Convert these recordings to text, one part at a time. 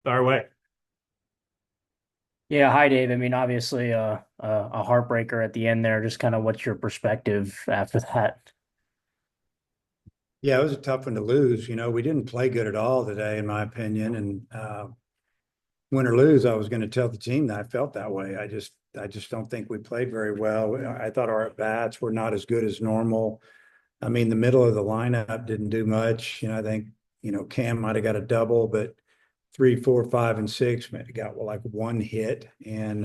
Our way. Yeah, hi Dave. I mean, obviously, a heartbreaker at the end there. Just kind of what's your perspective after that? Yeah, it was a tough one to lose. We didn't play good at all today, in my opinion. And win or lose, I was going to tell the team that I felt that way. I just don't think we played very well. I thought our at bats were not as good as normal. I mean, the middle of the lineup didn't do much. I think Cam might have got a double, but three, four, five, and six maybe got like one hit and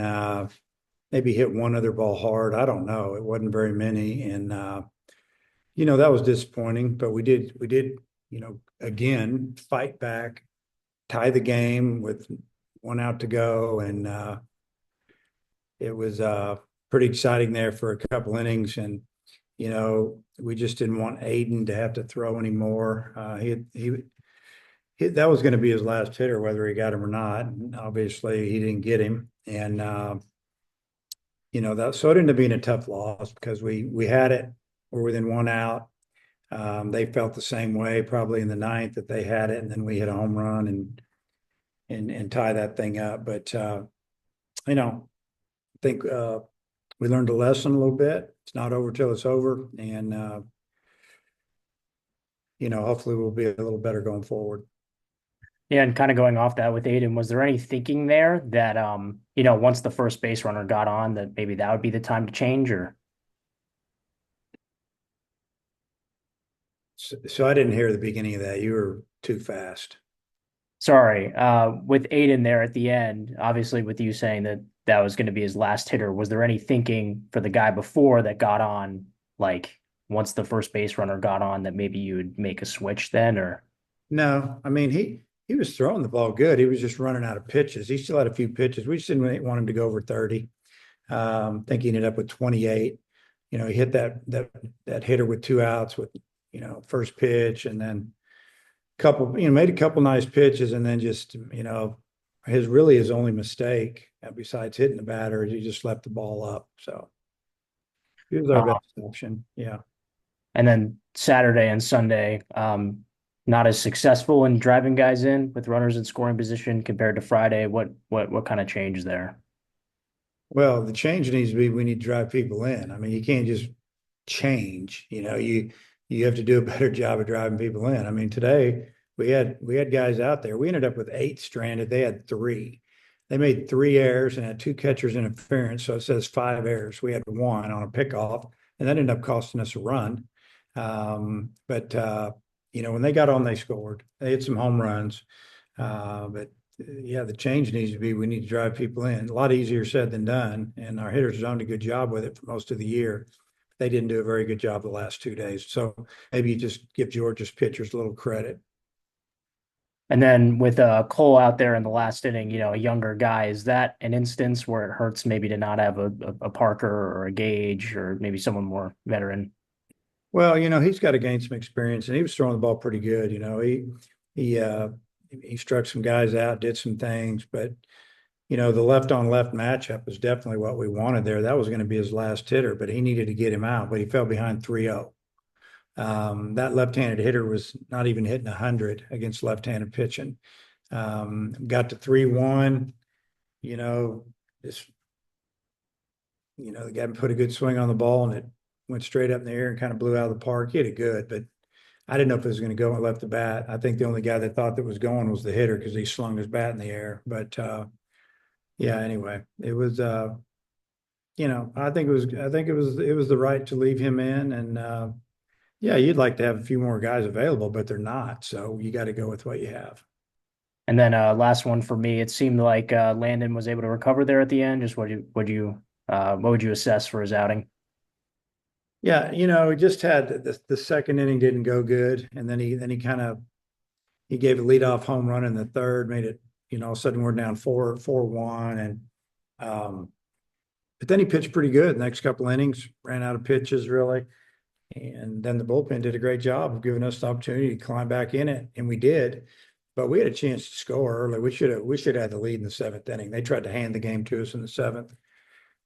maybe hit one other ball hard. I don't know. It wasn't very many, and that was disappointing, but we did, again, fight back, tie the game with one out to go. And it was pretty exciting there for a couple innings. And, we just didn't want Aiden to have to throw anymore. That was going to be his last hitter, whether he got him or not. And obviously, he didn't get him. And, so it ended up being a tough loss because we had it. We're within one out. They felt the same way probably in the ninth that they had it, and then we hit a home run and tie that thing up. But I think we learned a lesson a little bit. It's not over till it's over, and hopefully we'll be a little better going forward. Yeah, and kind of going off that with Aiden, was there any thinking there that once the first base runner got on, that maybe that would be the time to change? Or So I didn't hear the beginning of that. You were too fast. sorry, with Aiden there at the end, obviously with you saying that that was going to be his last hitter, was there any thinking for the guy before that got on, like once the first base runner got on, that maybe you would make a switch then? Or No, I mean he was throwing the ball good. He was just running out of pitches. He still had a few pitches. We just didn't want him to go over 30. I think he ended up with 28. He hit that hitter with two outs with first pitch, and then couple, made a couple nice pitches, and then just his only mistake besides hitting the batter is he just left the ball up. So he was our uh, best option. Yeah. and then Saturday and Sunday, not as successful in driving guys in with runners in scoring position compared to Friday. What kind of change there? Well, the change needs to be we need to drive people in. I mean, you can't just change. You have to do a better job of driving people in. I mean, today we had guys out there. We ended up with eight stranded. They had three. They made three errors and had two catchers interference. So it says five errors. We had one on a pickoff, and that ended up costing us a run. But when they got on, they scored. They had some home runs. But yeah, the change needs to be we need to drive people in. A lot easier said than done. And our hitters have done a good job with it for most of the year. They didn't do a very good job the last 2 days. So maybe you just give Georgia's pitchers a little credit. And then with Cole out there in the last inning, a younger guy, is that an instance where it hurts maybe to not have a Parker or a Gage or maybe someone more veteran? Well, he's got to gain some experience, and he was throwing the ball pretty good. He struck some guys out, did some things, but the left on left matchup was definitely what we wanted there. That was going to be his last hitter, but he needed to get him out, but he fell behind 3-0. That left-handed hitter was not even hitting 100 against left-handed pitching. Got to 3-1, you know, this, the guy put a good swing on the ball, and it went straight up in the air and kind of blew out of the park. He hit it good, but I didn't know if it was going to go and left the bat. I think the only guy that thought that was going was the hitter because he slung his bat in the air. But yeah, anyway, it was I think it was the right to leave him in. And yeah, you'd like to have a few more guys available, but they're not. So you got to go with what you have. And then last one for me, it seemed like Landon was able to recover there at the end. Just what would you assess for his outing? Yeah, he just had the second inning didn't go good, and then he kind of he gave a leadoff home run in the third, made it, all of a sudden we're down 4-1. And um, but then he pitched pretty good the next couple innings, ran out of pitches really. And then the bullpen did a great job of giving us the opportunity to climb back in it, and we did. But we had a chance to score early. We should have had the lead in the seventh inning. They tried to hand the game to us in the seventh.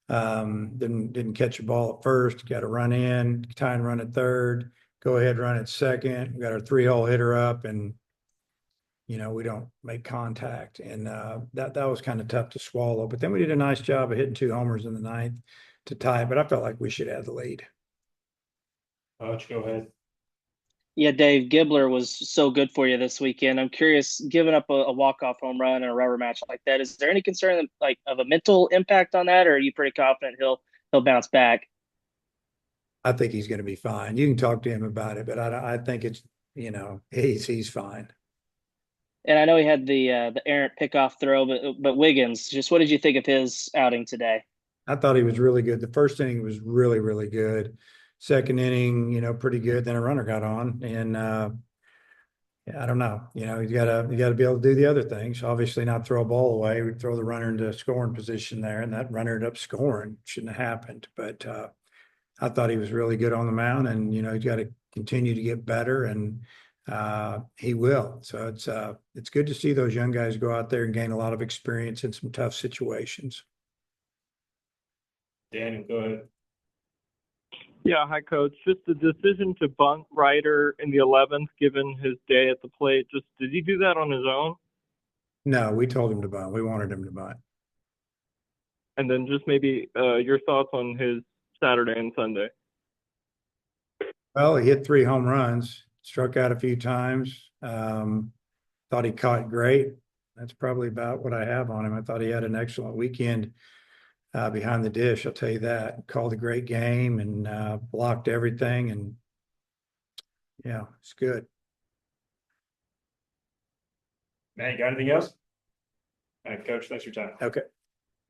Didn't catch a ball at first. Got a run in, tie and run at third. Go ahead, run at second. We got our 3-hole hitter up, and we don't make contact. And that was kind of tough to swallow. But then we did a nice job of hitting 2 homers in the ninth to tie it. But I felt like we should have the lead. Go ahead. Yeah, Dave, Gibbler was so good for you this weekend. I'm curious, giving up a walk-off home run in a rubber match like that, is there any concern like of a mental impact on that, or are you pretty confident he'll bounce back? I think he's going to be fine. You can talk to him about it, but I think it's, he's fine. And I know he had the errant pickoff throw, but Wiggins, just what did you think of his outing today? I thought he was really good. The first inning was really, really good. Second inning, pretty good. Then a runner got on, and I don't know. You gotta be able to do the other things. Obviously, not throw a ball away. We throw the runner into scoring position there, and that runner ended up scoring. Shouldn't have happened, but I thought he was really good on the mound, and he's got to continue to get better, and he will. So it's good to see those young guys go out there and gain a lot of experience in some tough situations. Daniel, go ahead. Yeah, hi, Coach. Just the decision to bunt Ryder in the 11th, given his day at the plate. Just did he do that on his own? No, we told him to bunt. We wanted him to bunt. And then just maybe your thoughts on his Saturday and Sunday. Well, he hit 3 home runs, struck out a few times. Thought he caught great. That's probably about what I have on him. I thought he had an excellent weekend behind the dish. I'll tell you that. Called a great game and blocked everything. And yeah, it's good. Matt, you got anything else? All right, Coach, thanks for your time. Okay.